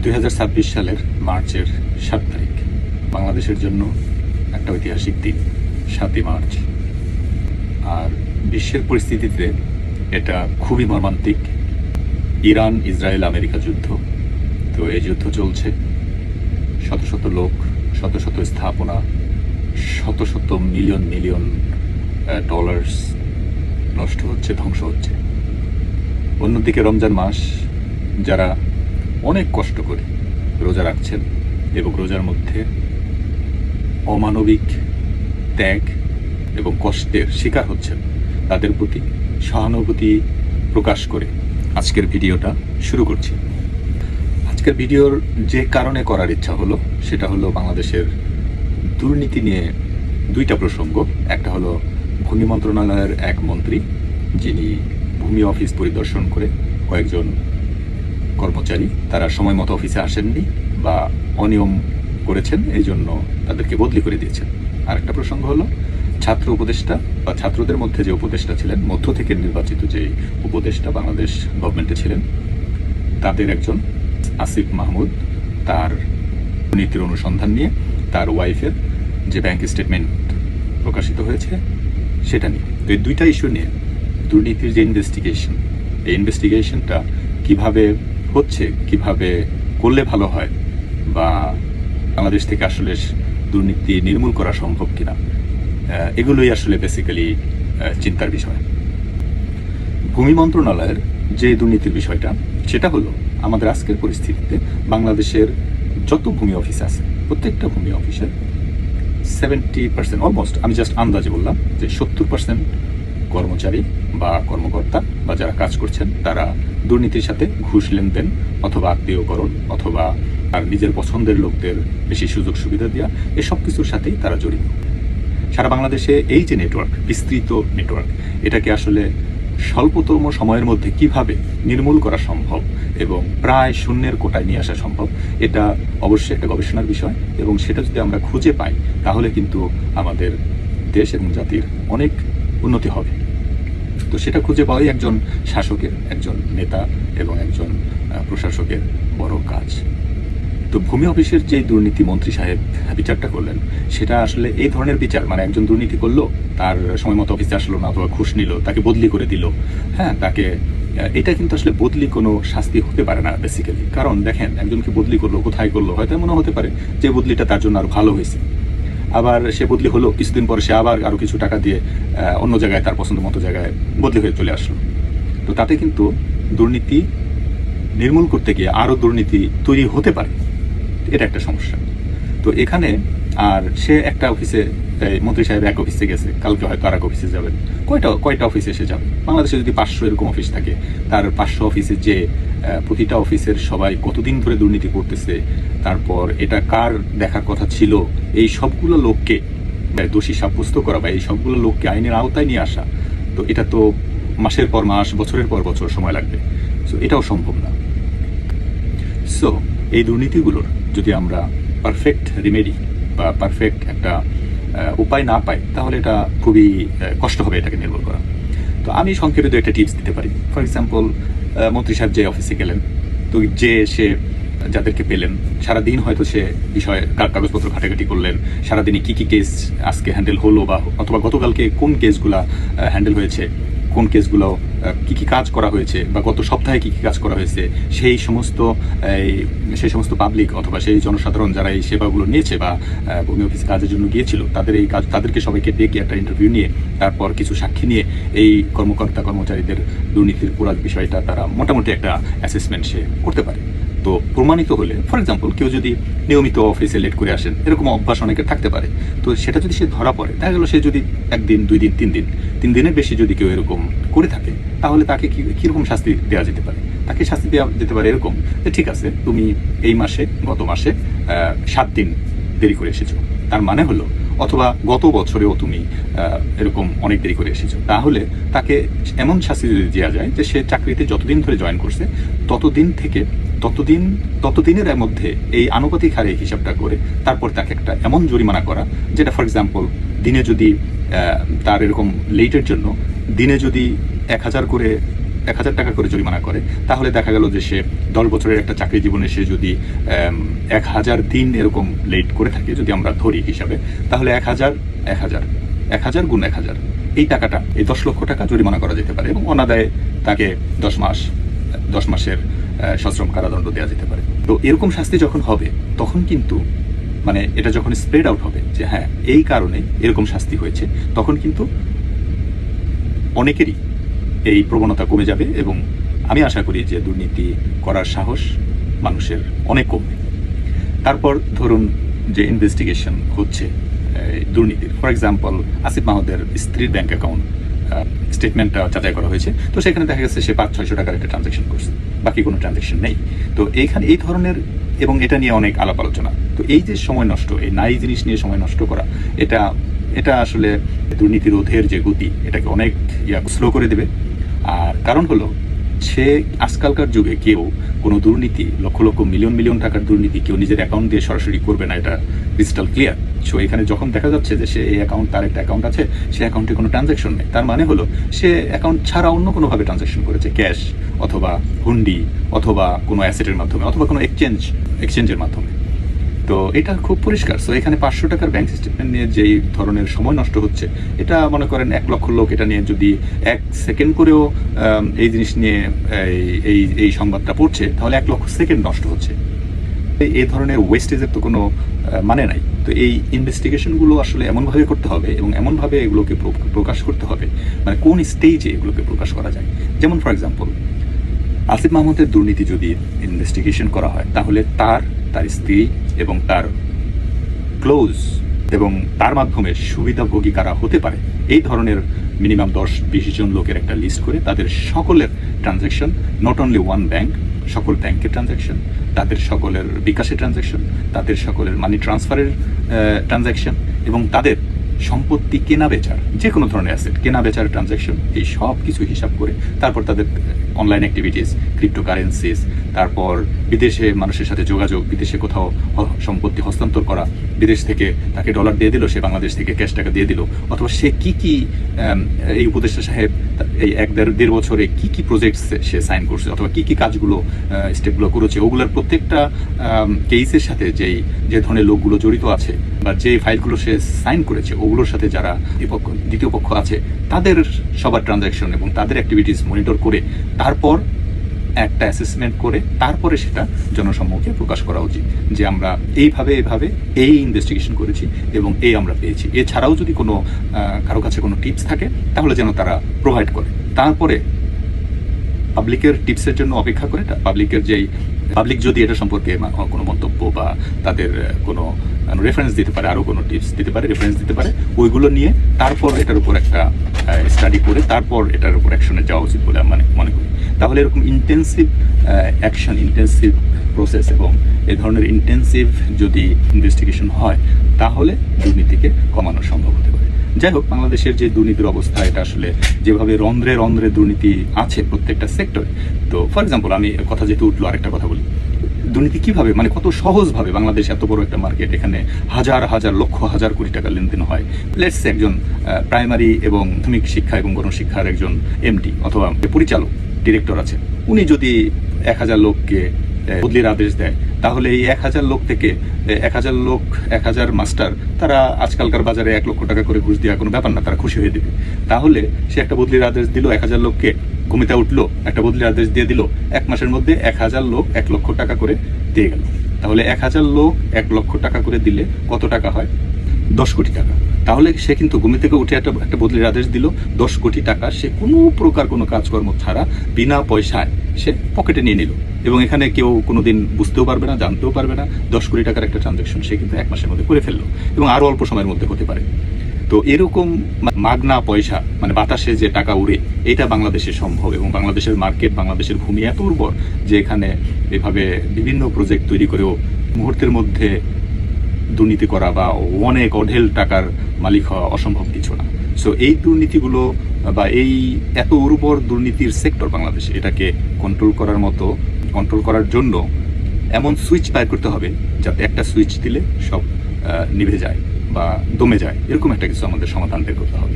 2026 সালের মার্চের 7 তারিখ বাংলাদেশের জন্য একটা ঐতিহাসিক দিন, 7ই মার্চ। আর বিশ্বের পরিস্থিতিতে এটা খুবই মর্মান্তিক। ইরান, ইসরায়েল, আমেরিকা যুদ্ধ। তো এই যুদ্ধ চলছে, শত শত লোক, শত শত স্থাপনা, শত শত মিলিয়ন মিলিয়ন ডলার্স নষ্ট হচ্ছে, ধ্বংস হচ্ছে। অন্যদিকে রমজান মাস, যারা অনেক কষ্ট করে রোজা রাখছেন এবং রোজার মধ্যে অমানবিক ত্যাগ এবং কষ্টের শিকার হচ্ছেন, তাদের প্রতি সহানুভূতি প্রকাশ করে আজকের ভিডিওটা শুরু করছি। আজকের ভিডিওর যে কারণে করার ইচ্ছা হলো সেটা হলো বাংলাদেশের দুর্নীতি নিয়ে দুইটা প্রসঙ্গ। একটা হলো ভূমি মন্ত্রণালয়ের এক মন্ত্রী, যিনি ভূমি অফিস পরিদর্শন করে কয়েকজন কর্মচারী তারা সময় মতো অফিসে আসেননি বা অনিয়ম করেছেন, এই জন্য তাদেরকে বদলি করে দিয়েছেন। আরেকটা প্রসঙ্গ হলো ছাত্র উপদেষ্টা বা ছাত্রদের মধ্যে যে উপদেষ্টা ছিলেন, মধ্য থেকে নির্বাচিত যে উপদেষ্টা বাংলাদেশ গভর্নমেন্টে ছিলেন, তাদের একজন আসিফ মাহমুদ, তার দুর্নীতির অনুসন্ধান নিয়ে তার ওয়াইফের যে ব্যাংক স্টেটমেন্ট প্রকাশিত হয়েছে সেটা নিয়ে। তো এই দুইটা ইস্যু নিয়ে দুর্নীতির যে ইনভেস্টিগেশন, এই ইনভেস্টিগেশনটা কিভাবে হচ্ছে, কিভাবে করলে ভালো হয়, বা বাংলাদেশ থেকে আসলে দুর্নীতি নির্মূল করা সম্ভব কিনা, এগুলোই আসলে বেসিক্যালি চিন্তার বিষয়। ভূমি মন্ত্রণালয়ের যে দুর্নীতির বিষয়টা, সেটা হলো আমাদের আজকের পরিস্থিতিতে বাংলাদেশের যত ভূমি অফিস আছে, প্রত্যেকটা ভূমি অফিসের 70%, অলমোস্ট, আমি জাস্ট আন্দাজে বললাম যে 70% কর্মচারী বা কর্মকর্তা বা যারা কাজ করছেন, তারা দুর্নীতির সাথে ঘুষ লেনদেন অথবা আত্মীয়করণ অথবা আর নিজের পছন্দের লোকদের বেশি সুযোগ সুবিধা দেওয়া, এসব কিছুর সাথেই তারা জড়িত। সারা বাংলাদেশে এই যে নেটওয়ার্ক, বিস্তৃত নেটওয়ার্ক, এটাকে আসলে স্বল্পতম সময়ের মধ্যে কিভাবে নির্মূল করা সম্ভব এবং প্রায় শূন্যের কোটায় নিয়ে আসা সম্ভব, এটা অবশ্যই একটা গবেষণার বিষয়। এবং সেটা যদি আমরা খুঁজে পাই, তাহলে কিন্তু আমাদের দেশ এবং জাতির অনেক উন্নতি হবে। তো সেটা খুঁজে পাওয়াই একজন শাসকের, একজন নেতা এবং একজন প্রশাসকের বড় কাজ। তো ভূমি অফিসের যে দুর্নীতি মন্ত্রী সাহেব বিচারটা করলেন, সেটা আসলে এই ধরনের বিচার, মানে একজন দুর্নীতি করলো, তার সময় মতো অফিসে আসলো না অথবা ঘুষ নিল, তাকে বদলি করে দিল, হ্যাঁ, তাকে, এটা কিন্তু আসলে বদলি কোনো শাস্তি হতে পারে না বেসিক্যালি। কারণ দেখেন, একজনকে বদলি করলো, কোথায় করলো, হয়তো এমনও হতে পারে যে বদলিটা তার জন্য আরো ভালো হয়েছে। আবার সে বদলি হলো, কিছুদিন পরে সে আবার আরো কিছু টাকা দিয়ে অন্য জায়গায়, তার পছন্দ মতো জায়গায় বদলি হয়ে চলে আসলো। তো তাতে কিন্তু দুর্নীতি নির্মূল করতে গিয়ে আরো দুর্নীতি তৈরি হতে পারে, এটা একটা সমস্যা। তো এখানে আর সে একটা অফিসে, মন্ত্রী সাহেব এক অফিসে গেছে, কালকে হয়তো আর এক অফিসে যাবেন, কয়টা অফিসে সে যাবে? বাংলাদেশে যদি 500 এরকম অফিস থাকে, তার 500 অফিসে যে প্রতিটা অফিসের সবাই কতদিন ধরে দুর্নীতি করতেছে, তারপর এটা কার দেখার কথা ছিল, এই সবগুলো লোককে দোষী সাব্যস্ত করা বা এই সবগুলো লোককে আইনের আওতায় নিয়ে আসা, তো এটা তো মাসের পর মাস, বছরের পর বছর সময় লাগবে। সো এটাও সম্ভব না। সো এই দুর্নীতিগুলোর যদি আমরা পারফেক্ট রেমেডি বা পারফেক্ট একটা উপায় না পাই, তাহলে এটা খুবই কষ্ট হবে এটাকে নির্মূল করা। তো আমি সংক্ষেপে একটা টিপস দিতে পারি। ফর এক্সাম্পল, মন্ত্রী সাহেব যে অফিসে গেলেন, তো সে যাদেরকে পেলেন, সারাদিন হয়তো সে বিষয়ে কাগজপত্র ঘাটাঘাটি করলেন, সারাদিনে কি কেস আজকে হ্যান্ডেল হলো, বা অথবা গতকালকে কোন কেসগুলা হ্যান্ডেল হয়েছে, কোন কেসগুলো কি কাজ করা হয়েছে, বা গত সপ্তাহে কি কাজ করা হয়েছে, সেই সমস্ত পাবলিক অথবা সেই জনসাধারণ যারা এই সেবাগুলো নিয়েছে বা ভূমি অফিসে কাজের জন্য গিয়েছিল, তাদেরকে সবাইকে ডেকে একটা ইন্টারভিউ নিয়ে, তারপর কিছু সাক্ষী নিয়ে এই কর্মচারীদের দুর্নীতির পুরো বিষয়টা তারা মোটামুটি একটা অ্যাসেসমেন্ট সে করতে পারে। তো প্রমাণিত হলে, ফর এক্সাম্পল, কেউ যদি নিয়মিত অফিসে লেট করে আসেন, এরকম অভ্যাস অনেকের থাকতে পারে, তো সেটা যদি সে ধরা পড়ে, দেখা গেল সে যদি 1 দিন 2 দিন 3 দিনের বেশি যদি কেউ এরকম করে থাকে, তাহলে তাকে কিরকম শাস্তি দেওয়া যেতে পারে? তাকে শাস্তি দেওয়া যেতে পারে এরকম যে, ঠিক আছে, তুমি এই মাসে, গত মাসে 7 দিন দেরি করে এসেছো, তার মানে হলো, অথবা গত বছরেও তুমি এরকম অনেক দেরি করে এসেছো, তাহলে তাকে এমন শাস্তি দেওয়া যায় যে সে চাকরিতে যতদিন ধরে জয়েন করছে, ততদিনের মধ্যে এই আনুপাতিক হারে হিসাবটা করে তারপর তাকে একটা এমন জরিমানা করা, যেটা ফর এক্সাম্পল দিনে যদি তার এরকম লেটের জন্য দিনে যদি 1000 করে 1,000 টাকা করে জরিমানা করে, তাহলে দেখা গেল যে সে 10 বছরের একটা চাকরি জীবনে সে যদি 1000 দিন এরকম লেট করে থাকে, যদি আমরা ধরি হিসাবে, তাহলে 1000 গুণ 1000 এই টাকাটা, এই 10 লক্ষ টাকা জরিমানা করা যেতে পারে এবং অনাদায়ে তাকে 10 মাসের সশ্রম কারাদণ্ড দেওয়া যেতে পারে। তো এরকম শাস্তি যখন হবে তখন কিন্তু মানে এটা যখন স্প্রেড আউট হবে যে হ্যাঁ এই কারণে এরকম শাস্তি হয়েছে, তখন কিন্তু অনেকেরই এই প্রবণতা কমে যাবে এবং আমি আশা করি যে দুর্নীতি করার সাহস মানুষের অনেক কমবে। তারপর ধরুন যে ইনভেস্টিগেশন হচ্ছে দুর্নীতির, ফর এক্সাম্পল আসিফ মাহমুদের স্ত্রীর ব্যাংক অ্যাকাউন্ট স্টেটমেন্টটা যাচাই করা হয়েছে, তো সেখানে দেখা গেছে সে 500-600 টাকার একটা ট্রানজ্যাকশন করছে, বাকি কোনো ট্রানজ্যাকশন নেই। তো এইখানে এই ধরনের এবং এটা নিয়ে অনেক আলাপ আলোচনা, তো এই যে সময় নষ্ট, এই নাই জিনিস নিয়ে সময় নষ্ট করা, এটা আসলে দুর্নীতি রোধের যে গতি এটাকে অনেক স্লো করে দেবে। আর কারণ হলো সে আজকালকার যুগে কেউ কোনো দুর্নীতি, লক্ষ লক্ষ মিলিয়ন টাকার দুর্নীতি কেউ নিজের অ্যাকাউন্ট দিয়ে সরাসরি করবে না, এটা ক্রিস্টাল ক্লিয়ার। সো এখানে যখন দেখা যাচ্ছে যে সে এই অ্যাকাউন্ট, তার একটা অ্যাকাউন্ট আছে, সে অ্যাকাউন্টে কোনো ট্রানজ্যাকশন নেই, তার মানে হলো সে অ্যাকাউন্ট ছাড়া অন্য কোনোভাবে ট্রানজ্যাকশন করেছে, ক্যাশ অথবা হুন্ডি অথবা কোনো অ্যাসেটের মাধ্যমে অথবা কোনো এক্সচেঞ্জের মাধ্যমে। তো এটা খুব পরিষ্কার। সো এখানে 500 টাকার ব্যাংক স্টেটমেন্ট নিয়ে যেই ধরনের সময় নষ্ট হচ্ছে, এটা মনে করেন 1 লক্ষ লোক এটা নিয়ে যদি 1 সেকেন্ড করেও এই জিনিস নিয়ে এই সংবাদটা পড়ছে, তাহলে 1 লক্ষ সেকেন্ড নষ্ট হচ্ছে। এই ধরনের ওয়েস্টেজের তো কোনো মানে নাই। তো এই ইনভেস্টিগেশনগুলো আসলে এমনভাবে করতে হবে এবং এমনভাবে এগুলোকে প্রকাশ করতে হবে, মানে কোন স্টেজে এগুলোকে প্রকাশ করা যায়। যেমন ফর এক্সাম্পল আসিফ মাহমুদের দুর্নীতি যদি ইনভেস্টিগেশন করা হয়, তাহলে তার স্ত্রী এবং তার ক্লোজ এবং তার মাধ্যমে সুবিধাভোগী কারা হতে পারে, এই ধরনের মিনিমাম 10-20 জন লোকের একটা লিস্ট করে তাদের সকলের transaction, not only one bank, সকল ব্যাংকের ট্রানজ্যাকশন, তাদের সকলের বিকাশের ট্রানজ্যাকশন, তাদের সকলের মানি ট্রান্সফারের ট্রানজ্যাকশন এবং তাদের সম্পত্তি কেনা বেচার, যে কোনো ধরনের অ্যাসেট কেনা বেচার ট্রানজ্যাকশন, এই সব কিছু হিসাব করে তারপর তাদের অনলাইন অ্যাক্টিভিটিস, ক্রিপ্টোকারেন্সিস, তারপর বিদেশে মানুষের সাথে যোগাযোগ, বিদেশে কোথাও সম্পত্তি হস্তান্তর করা, বিদেশ থেকে তাকে ডলার দিয়ে দিল, সে বাংলাদেশ থেকে ক্যাশ টাকা দিয়ে দিল, অথবা সে কি এই উপদেষ্টা সাহেব এই 1-1.5 বছরে কি প্রজেক্টস সে সাইন করছে, অথবা কি কাজগুলো স্টেপগুলো করেছে, ওগুলোর প্রত্যেকটা কেসের সাথে যে ধরনের লোকগুলো জড়িত আছে বা যে ফাইলগুলো সে সাইন করেছে, ওগুলোর সাথে যারা দ্বিতীয় পক্ষ আছে, তাদের সবার ট্রানজ্যাকশন এবং তাদের অ্যাক্টিভিটিস মনিটর করে তারপর একটা অ্যাসেসমেন্ট করে তারপরে সেটা জনসম্মুখে প্রকাশ করা উচিত যে আমরা এইভাবে এই ইনভেস্টিগেশন করেছি এবং এই আমরা পেয়েছি। এছাড়াও যদি কোনো কারো কাছে কোনো টিপস থাকে, তাহলে যেন তারা প্রোভাইড করে। তারপরে পাবলিকের টিপসের জন্য অপেক্ষা করে পাবলিক যদি এটা সম্পর্কে কোনো মন্তব্য বা তাদের কোনো রেফারেন্স দিতে পারে, আরও কোনো টিপস দিতে পারে, রেফারেন্স দিতে পারে, ওইগুলো নিয়ে তারপর এটার উপর একটা স্টাডি করে তারপর এটার উপর অ্যাকশনে যাওয়া উচিত বলে আমি মনে করি। তাহলে এরকম ইন্টেন্সিভ অ্যাকশন, ইন্টেন্সিভ প্রসেস এবং এই ধরনের ইন্টেন্সিভ যদি ইনভেস্টিগেশন হয়, তাহলে দুর্নীতিকে কমানো সম্ভব হতে পারে। যাই হোক, বাংলাদেশের যে দুর্নীতির অবস্থা, এটা আসলে যেভাবে রন্ধ্রে দুর্নীতি আছে প্রত্যেকটা সেক্টরে। তো ফর এক্সাম্পল আমি কথা যেহেতু উঠলো, আরেকটা কথা বলি, দুর্নীতি কিভাবে, মানে কত সহজভাবে বাংলাদেশ এত বড় একটা মার্কেট, এখানে হাজার লক্ষ হাজার কোটি টাকা লেনদেন হয়। লেটস একজন প্রাইমারি এবং প্রাথমিক শিক্ষা এবং গণশিক্ষার একজন এমডি অথবা পরিচালক, ডিরেক্টর আছে, উনি যদি 1000 লোককে বদলির আদেশ দেয়, তাহলে এই 1000 লোক থেকে 1000 মাস্টার, তারা আজকালকার বাজারে 1 লক্ষ টাকা করে ঘুষ দেওয়া কোনো ব্যাপার না, তারা খুশি হয়ে দেবে। তাহলে সে একটা বদলির আদেশ দিল, 1000 লোককে ঘুমিতে উঠলো, একটা বদলির আদেশ দিয়ে দিল, 1 মাসের মধ্যে 1000 লোক 1 লক্ষ টাকা করে দিয়ে গেল। তাহলে 1000 লোক 1 লক্ষ টাকা করে দিলে কত টাকা হয়? 10 কোটি টাকা। তাহলে সে কিন্তু ঘুমি থেকে উঠে একটা বদলির আদেশ দিল, 10 কোটি টাকা সে কোনো প্রকার কোনো কাজকর্ম ছাড়া বিনা পয়সায় সে পকেটে নিয়ে নিল এবং এখানে কেউ কোনোদিন বুঝতেও পারবে না, জানতেও পারবে না। 10 কোটি টাকার একটা ট্রানজ্যাকশন সে কিন্তু 1 মাসের মধ্যে করে ফেললো এবং আরও অল্প সময়ের মধ্যে হতে পারে। তো এরকম মাগনা পয়সা, মানে বাতাসে যে টাকা উড়ে, এটা বাংলাদেশে সম্ভব এবং বাংলাদেশের মার্কেট, বাংলাদেশের ভূমি এত উর্বর যে এখানে এভাবে বিভিন্ন প্রজেক্ট তৈরি করেও মুহূর্তের মধ্যে দুর্নীতি করা বা অনেক অঢেল টাকার মালিক হওয়া অসম্ভব কিছু না। সো এই দুর্নীতিগুলো বা এই এত উর্বর দুর্নীতির সেক্টর বাংলাদেশে, এটাকে কন্ট্রোল করার জন্য এমন সুইচ বাইর করতে হবে যাতে একটা সুইচ দিলে সব নিভে যায় বা দমে যায়, এরকম একটা কিছু আমাদের সমাধান বের করতে হবে।